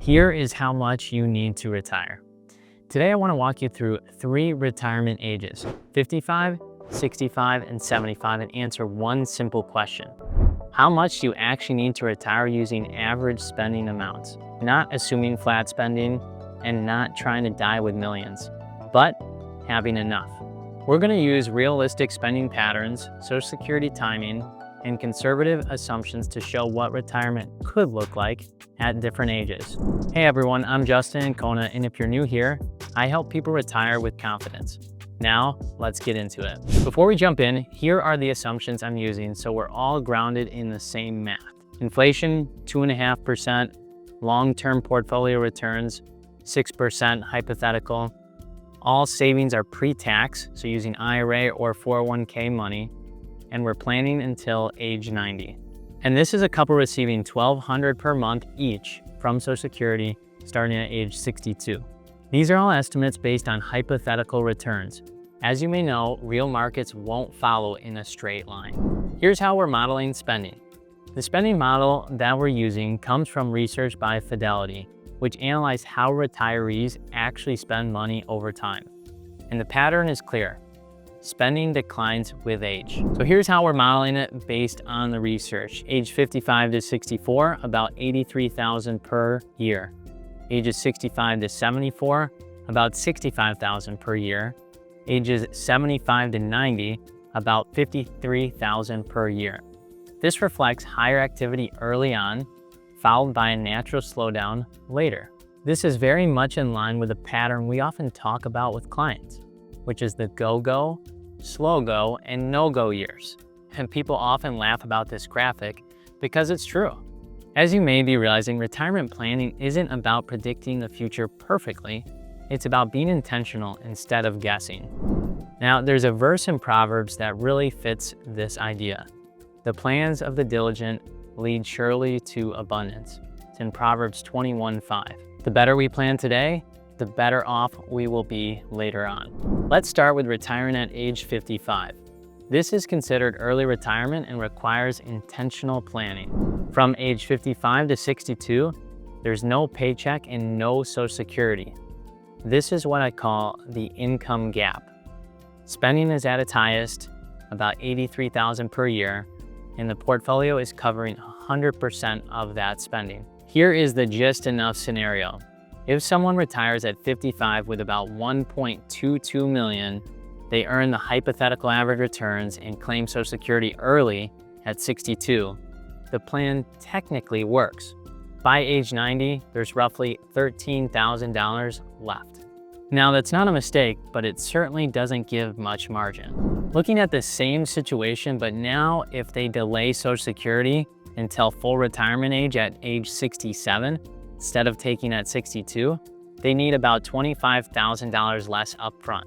Here is how much you need to retire. Today, I want to walk you through 3 retirement ages, 55, 65, and 75, and answer one simple question. How much do you actually need to retire using average spending amounts? Not assuming flat spending and not trying to die with millions, but having enough. We're going to use realistic spending patterns, Social Security timing, and conservative assumptions to show what retirement could look like at different ages. Hey everyone, I'm Justin Ancona, and if you're new here, I help people retire with confidence. Now, let's get into it. Before we jump in, here are the assumptions I'm using so we're all grounded in the same math. Inflation, 2.5%, long-term portfolio returns, 6% hypothetical. All savings are pre-tax, so using IRA or 401k money, and we're planning until age 90. And this is a couple receiving $1,200 per month each from Social Security starting at age 62. These are all estimates based on hypothetical returns. As you may know, real markets won't follow in a straight line. Here's how we're modeling spending. The spending model that we're using comes from research by Fidelity, which analyzed how retirees actually spend money over time. And the pattern is clear. Spending declines with age. So here's how we're modeling it based on the research. Age 55 to 64, about $83,000 per year. Ages 65 to 74, about $65,000 per year. Ages 75 to 90, about $53,000 per year. This reflects higher activity early on, followed by a natural slowdown later. This is very much in line with a pattern we often talk about with clients, which is the go-go, slow-go, and no-go years. And people often laugh about this graphic because it's true. As you may be realizing, retirement planning isn't about predicting the future perfectly. It's about being intentional instead of guessing. Now, there's a verse in Proverbs that really fits this idea. The plans of the diligent lead surely to abundance. It's in Proverbs 21:5. The better we plan today, the better off we will be later on. Let's start with retiring at age 55. This is considered early retirement and requires intentional planning. From age 55 to 62, there's no paycheck and no Social Security. This is what I call the income gap. Spending is at its highest, about $83,000 per year, and the portfolio is covering 100% of that spending. Here is the just enough scenario. If someone retires at 55 with about $1.22 million, they earn the hypothetical average returns and claim Social Security early at 62, the plan technically works. By age 90, there's roughly $13,000 left. Now that's not a mistake, but it certainly doesn't give much margin. Looking at the same situation, but now if they delay Social Security until full retirement age at age 67, instead of taking at 62, they need about $25,000 less upfront,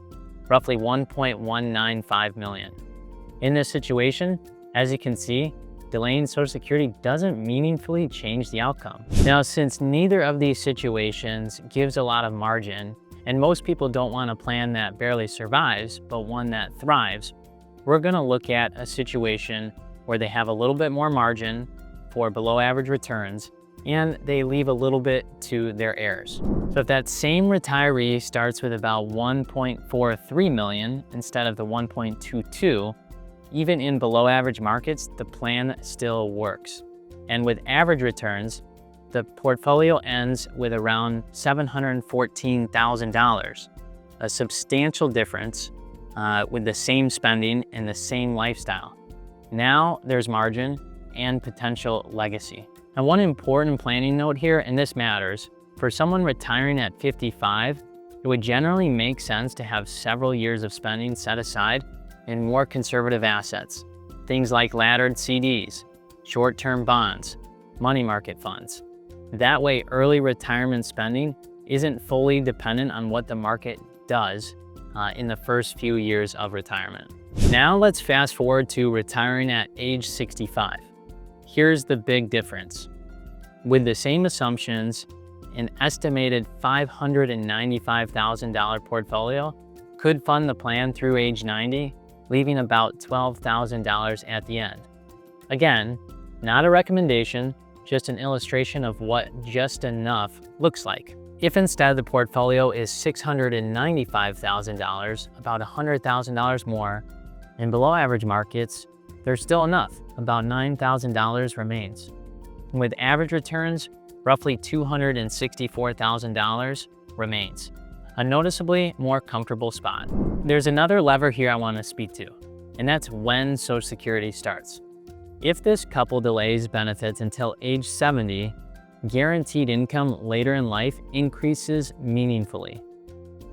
roughly $1.195 million. In this situation, as you can see, delaying Social Security doesn't meaningfully change the outcome. Now, since neither of these situations gives a lot of margin, and most people don't want a plan that barely survives, but one that thrives, we're gonna look at a situation where they have a little bit more margin for below average returns, and they leave a little bit to their heirs. So if that same retiree starts with about $1.43 million instead of the $1.22, even in below average markets, the plan still works. And with average returns, the portfolio ends with around $714,000, a substantial difference with the same spending and the same lifestyle. Now there's margin and potential legacy. And one important planning note here, and this matters, for someone retiring at 55, it would generally make sense to have several years of spending set aside in more conservative assets. Things like laddered CDs, short-term bonds, money market funds. That way, early retirement spending isn't fully dependent on what the market does in the first few years of retirement. Now let's fast forward to retiring at age 65. Here's the big difference. With the same assumptions, an estimated $595,000 portfolio could fund the plan through age 90, leaving about $12,000 at the end. Again, not a recommendation, just an illustration of what just enough looks like. If instead the portfolio is $695,000, about $100,000 more, and below average markets, there's still enough, about $9,000 remains. And with average returns, roughly $264,000 remains, a noticeably more comfortable spot. There's another lever here I want to speak to, and that's when Social Security starts. If this couple delays benefits until age 70, guaranteed income later in life increases meaningfully.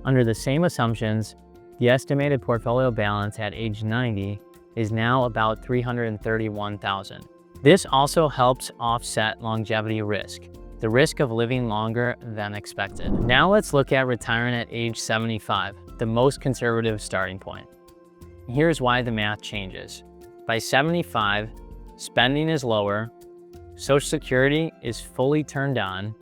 Under the same assumptions, the estimated portfolio balance at age 90 is now about $331,000. This also helps offset longevity risk, the risk of living longer than expected. Now let's look at retiring at age 75, the most conservative starting point. Here's why the math changes. By 75, spending is lower, Social Security is fully turned on,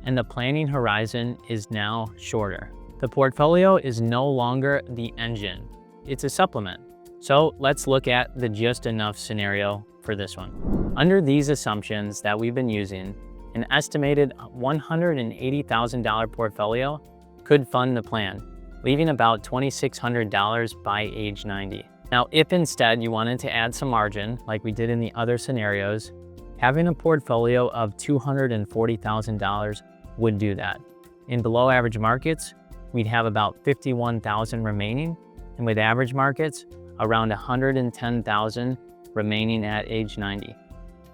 and the planning horizon is now shorter. The portfolio is no longer the engine, it's a supplement. So let's look at the just enough scenario for this one. Under these assumptions that we've been using, an estimated $180,000 portfolio could fund the plan, leaving about $2,600 by age 90. Now, if instead you wanted to add some margin, like we did in the other scenarios, having a portfolio of $240,000 would do that. In below average markets, we'd have about $51,000 remaining, and with average markets, around $110,000 remaining at age 90.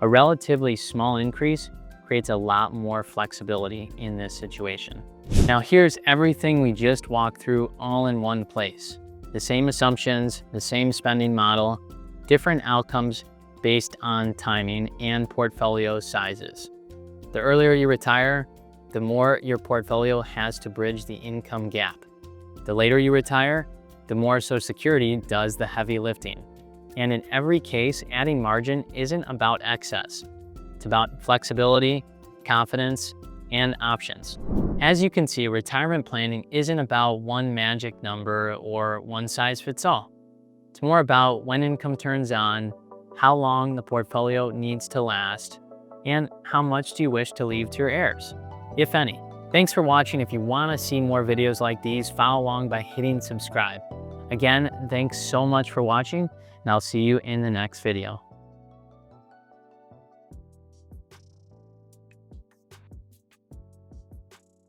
A relatively small increase creates a lot more flexibility in this situation. Now here's everything we just walked through all in one place. The same assumptions, the same spending model, different outcomes based on timing and portfolio sizes. The earlier you retire, the more your portfolio has to bridge the income gap. The later you retire, the more Social Security does the heavy lifting. And in every case, adding margin isn't about excess. It's about flexibility, confidence, and options. As you can see, retirement planning isn't about one magic number or one size fits all. It's more about when income turns on, how long the portfolio needs to last, and how much do you wish to leave to your heirs, if any. Thanks for watching. If you want to see more videos like these, follow along by hitting subscribe. Again, thanks so much for watching, and I'll see you in the next video.